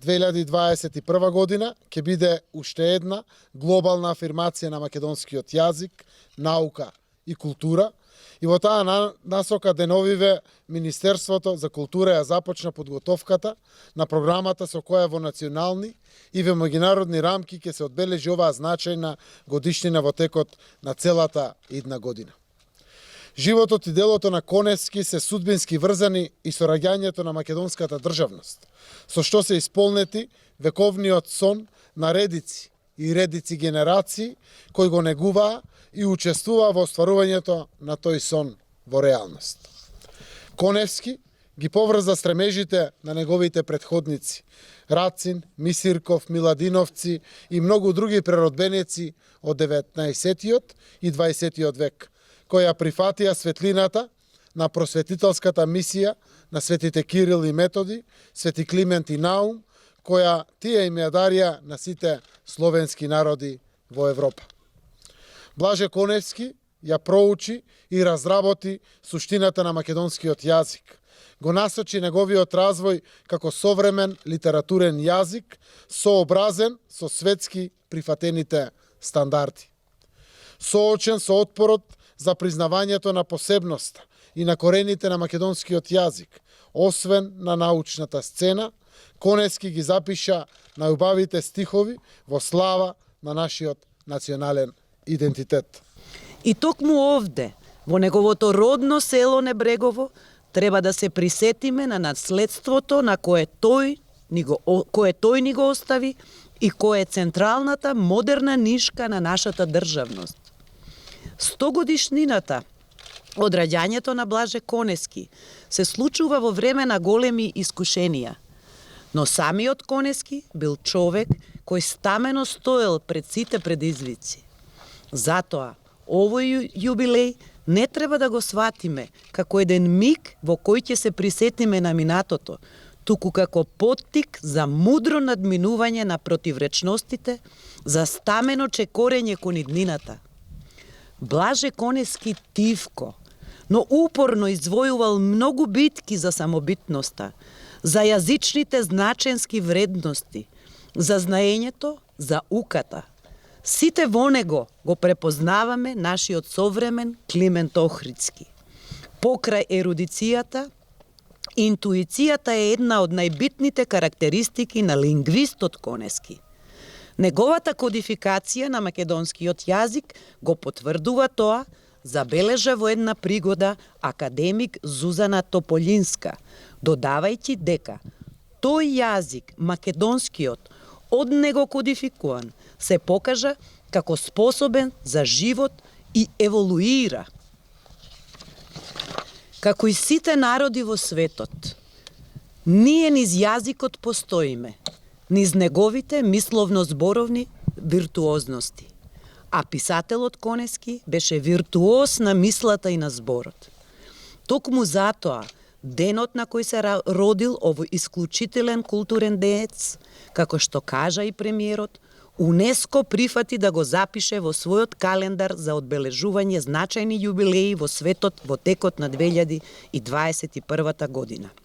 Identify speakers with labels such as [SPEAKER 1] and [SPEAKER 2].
[SPEAKER 1] 2021 година ќе биде уште една глобална афирмација на македонскиот јазик, наука и култура. И во таа насока деновиве Министерството за култура ја започна подготовката на програмата со која во национални и во меѓународни рамки ќе се одбележи оваа значајна годишнина во текот на целата идна година. Животот и делото на Коневски се судбински врзани и со раѓањето на македонската државност, со што се исполнети вековниот сон на редици и редици генерации кои го негуваа и учествуваа во остварувањето на тој сон во реалност. Коневски ги поврза стремежите на неговите претходници Рацин, Мисирков, Миладиновци и многу други преродбеници од 19-тиот и 20-тиот век, кои ја прифатија светлината на просветителската мисија на светите Кирил и Методи, свети Климент и Наум, која тие им ја дарија на сите словенски народи во Европа. Блаже Коневски ја проучи и разработи суштината на македонскиот јазик. Го насочи неговиот развој како современ литературен јазик, сообразен со светски прифатените стандарди. Соочен со отпорот за признавањето на посебноста и на корените на македонскиот јазик, освен на научната сцена, Коневски ги запиша најубавите стихови во слава на нашиот национален идентитет.
[SPEAKER 2] И токму овде, во неговото родно село Небрегово, треба да се присетиме на наследството на кое тој ни го остави и кое е централната модерна нишка на нашата државност. 100 годишнината од раѓањето на Блаже Коневски се случува во време на големи искушенија. Но самиот Коневски бил човек кој стамено стоел пред сите предизвици. Затоа, овој јубилеј не треба да го сватиме како еден миг во кој ќе се присетиме на минатото, туку како поттик за мудро надминување на противречностите, за стамено чекорење кон иднината. Блаже Коневски тивко, но упорно извојувал многу битки за самобитноста, за јазичните значенски вредности, за знаењето, за уката. Сите во него го препознаваме нашиот современ Климент Охридски. Покрај ерудицијата, интуицијата е една од најбитните карактеристики на лингвистот Коневски. Неговата кодификација на македонскиот јазик го потврдува тоа, забележа во една пригода академик Зузана Тополинска, додавајќи дека тој јазик, македонскиот, од него кодификуван, се покажа како способен за живот и еволуира. Како и сите народи во светот, ние низ јазикот постоиме, низ неговите мисловно-зборовни виртуозности. А писателот Коневски беше виртуоз на мислата и на зборот. Токму затоа, денот на кој се родил овој исклучителен културен деец, како што кажа и премиерот, УНЕСКО прифати да го запише во својот календар за одбележување значајни јубилеи во светот во текот на 2021 година.